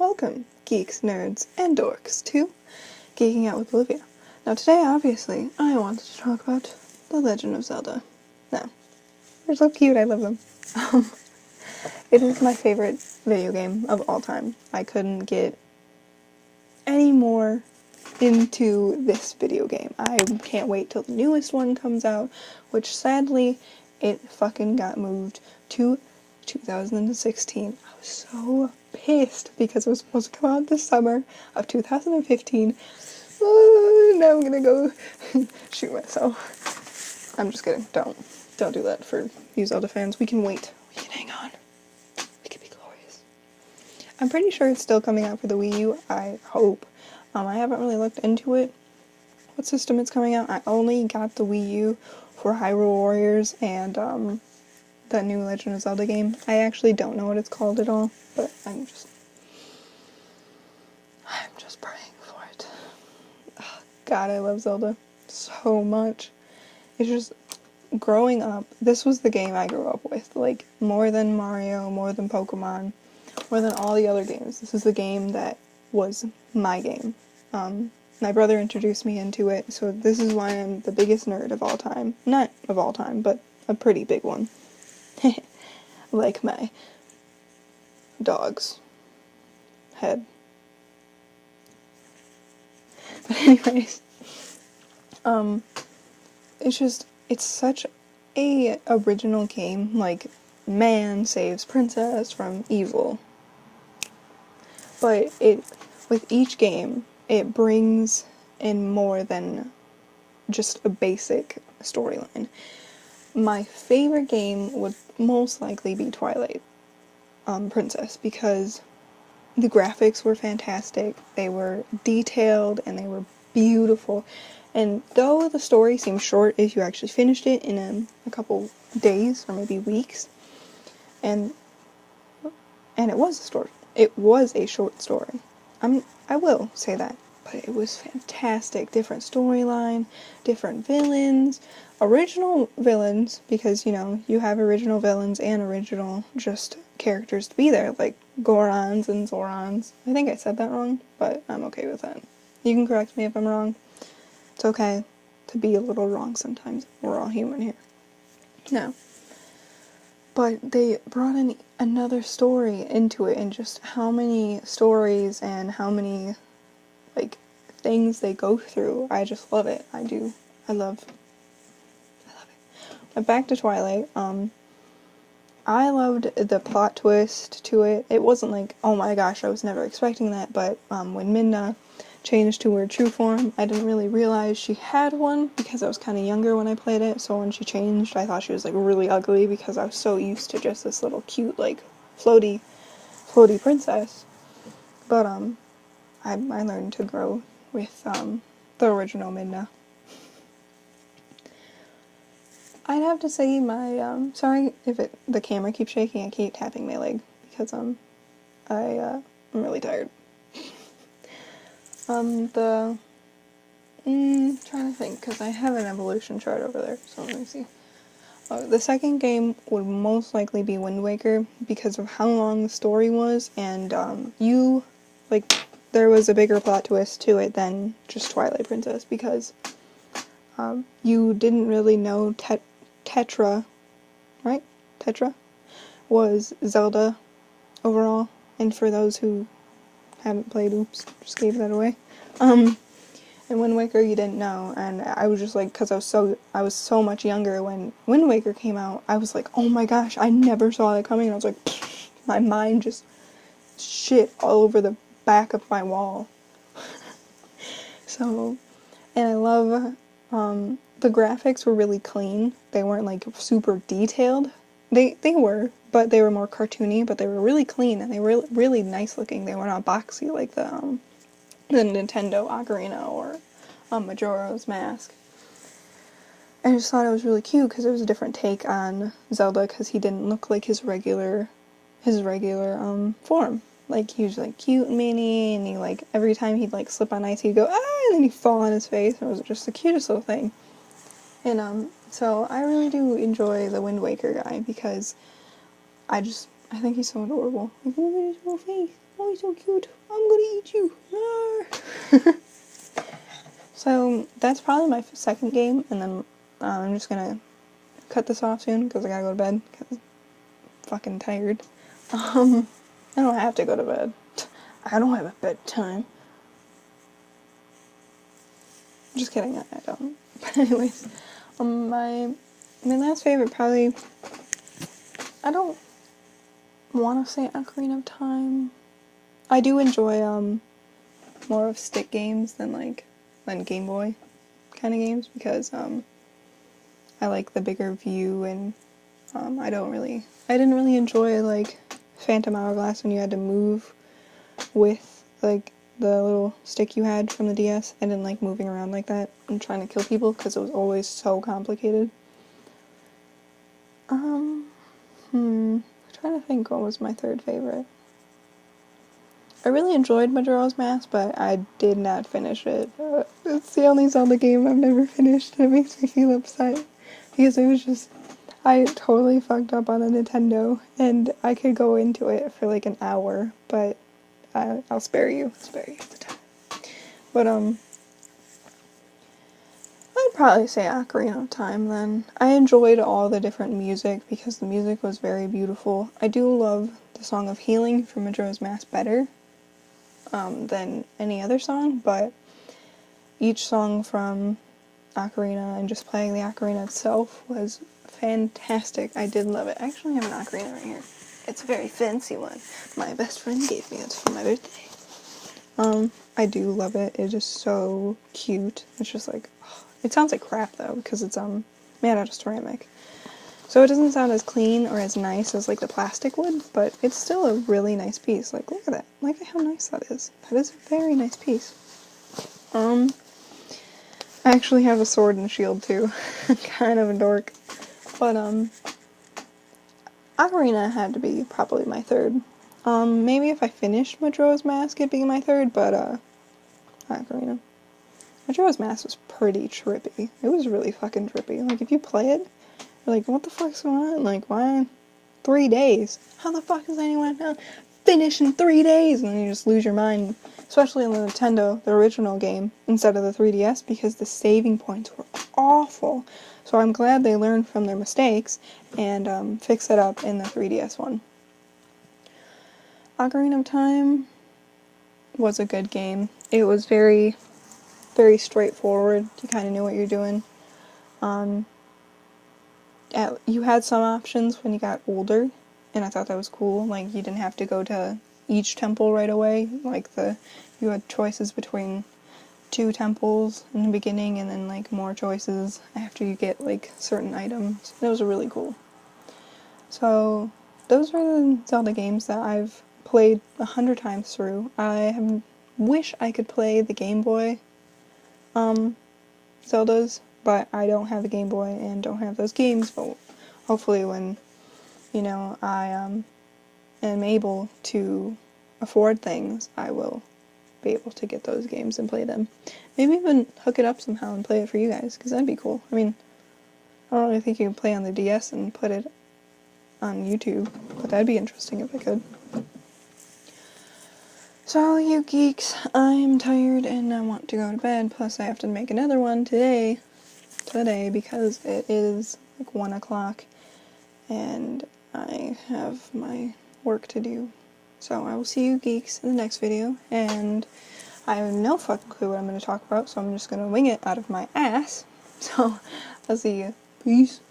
welcome, geeks, nerds, and dorks, to Geeking Out with Olivia. Now today, obviously, I wanted to talk about The Legend of Zelda. Now, they're so cute, I love them. It is my favorite video game of all time. I couldn't get any more into this video game. I can't wait till the newest one comes out, which sadly, it fucking got moved to 2016. I was so pissed because it was supposed to come out this summer of 2015. Now I'm gonna go shoot myself. I'm just kidding. Don't do that for you Zelda fans. We can wait. We can hang on. We can be glorious. I'm pretty sure it's still coming out for the Wii U. I hope. I haven't really looked into it, what system it's coming out. I only got the Wii U for Hyrule Warriors and the new Legend of Zelda game. I actually don't know what it's called at all, but I'm just praying for it. Oh, God, I love Zelda so much. It's just, growing up, this was the game I grew up with. Like, more than Mario, more than Pokemon, more than all the other games. This is the game that was my game. My brother introduced me into it, so this is why I'm the biggest nerd of all time. Not of all time, but a pretty big one. Like my dog's head. But anyways, it's such a original game. Like, man saves princess from evil. But with each game, it brings in more than just a basic storyline. My favorite game would most likely be Twilight Princess, because the graphics were fantastic, they were detailed, and they were beautiful. And though the story seems short if you actually finished it in a couple days or maybe weeks, and it was a story. It was a short story. I will say that. But it was fantastic. Different storyline, different villains, original villains, because, you know, you have original villains and original just characters to be there, like Gorons and Zorons. I think I said that wrong, but I'm okay with that. You can correct me if I'm wrong. It's okay to be a little wrong sometimes. We're all human here. No. But they brought in another story into it, and just how many stories and how many, like, things they go through. I just love it. I do. I love it. But back to Twilight, I loved the plot twist to it. It wasn't like, oh my gosh, I was never expecting that, but when Midna changed to her true form, I didn't really realize she had one because I was kind of younger when I played it, so when she changed, I thought she was, like, really ugly because I was so used to just this little cute, like, floaty princess. But, I learned to grow with, the original Midna. I'd have to say my, sorry if the camera keeps shaking, I keep tapping my leg, because, I'm really tired. Trying to think, because I have an evolution chart over there, so let me see. The second game would most likely be Wind Waker, because of how long the story was, and, there was a bigger plot twist to it than just Twilight Princess, because, you didn't really know Tetra, right? Tetra was Zelda overall, and for those who haven't played, oops, just gave that away. In Wind Waker, you didn't know, and I was just like, because I was so much younger when Wind Waker came out, I was like, oh my gosh, I never saw that coming, and I was like, my mind just shit all over the back of my wall. So, and I love, the graphics were really clean. They weren't, like, super detailed. They were, but they were more cartoony, but they were really clean, and they were really nice looking. They were not boxy like the Nintendo Ocarina or Majora's Mask. I just thought it was really cute because it was a different take on Zelda, because he didn't look like his regular form. Like, he was, like, cute and mini, and he, like, every time he'd, like, slip on ice, he'd go, ah, and then he'd fall on his face, and it was just the cutest little thing. And, so I really do enjoy the Wind Waker guy, because I think he's so adorable. Like, look at his little face. Oh, you're so cute. I'm gonna eat you. So that's probably my second game, and then I'm just gonna cut this off soon because I gotta go to bed because I'm fucking tired. I don't have to go to bed. I don't have a bedtime. Just kidding, I don't. But anyways, my last favorite probably, I don't want to say Ocarina of Time. I do enjoy more of stick games than Game Boy kind of games because I like the bigger view, and I didn't really enjoy like Phantom Hourglass when you had to move with like the little stick you had from the DS. I didn't like moving around like that and trying to kill people because it was always so complicated. I'm trying to think what was my third favorite. I really enjoyed Majora's Mask, but I did not finish it. It's the only Zelda game I've never finished, and it makes me feel upset because it was just, I totally fucked up on the Nintendo, and I could go into it for like an hour, but I'll spare you the time. But I'd probably say Ocarina of Time then. I enjoyed all the different music because the music was very beautiful. I do love the Song of Healing from Majora's Mask better than any other song, but each song from Ocarina and just playing the ocarina itself was fantastic. I did love it. I actually have an ocarina right here. It's a very fancy one. My best friend gave me it for my birthday. I do love it. It's just so cute. It's just like, it sounds like crap though because it's made out of ceramic. So it doesn't sound as clean or as nice as like the plastic would, but it's still a really nice piece. Like, look at that. Look at how nice that is. That is a very nice piece. I actually have a sword and shield too. Kind of a dork. But Ocarina had to be probably my third. Maybe if I finished Majora's Mask it'd be my third, but Ocarina. Majora's Mask was pretty trippy. It was really fucking trippy. Like, if you play it, you're like, what the fuck's going on? Like, why 3 days? How the fuck is anyone finish in 3 days? And then you just lose your mind. Especially in the Nintendo, the original game, instead of the 3DS, because the saving points were awful. So I'm glad they learned from their mistakes and fixed it up in the 3DS one. Ocarina of Time was a good game. It was very, very straightforward. You kind of knew what you're doing. You had some options when you got older, and I thought that was cool. Like, you didn't have to go to each temple right away. Like, you had choices between 2 temples in the beginning, and then like more choices after you get like certain items. It was really cool. So those are the Zelda games that I've played 100 times through. Wish I could play the Game Boy Zeldas, but I don't have a Game Boy and don't have those games. But hopefully when, I am able to afford things, I will be able to get those games and play them. Maybe even hook it up somehow and play it for you guys, because that'd be cool. I mean, I don't really think you can play on the DS and put it on YouTube, but that'd be interesting if I could. So, you geeks, I'm tired and I want to go to bed, plus I have to make another one today, because it is like 1 o'clock, and I have my work to do. So I will see you geeks in the next video, and I have no fucking clue what I'm going to talk about, so I'm just going to wing it out of my ass. So, I'll see you. Peace.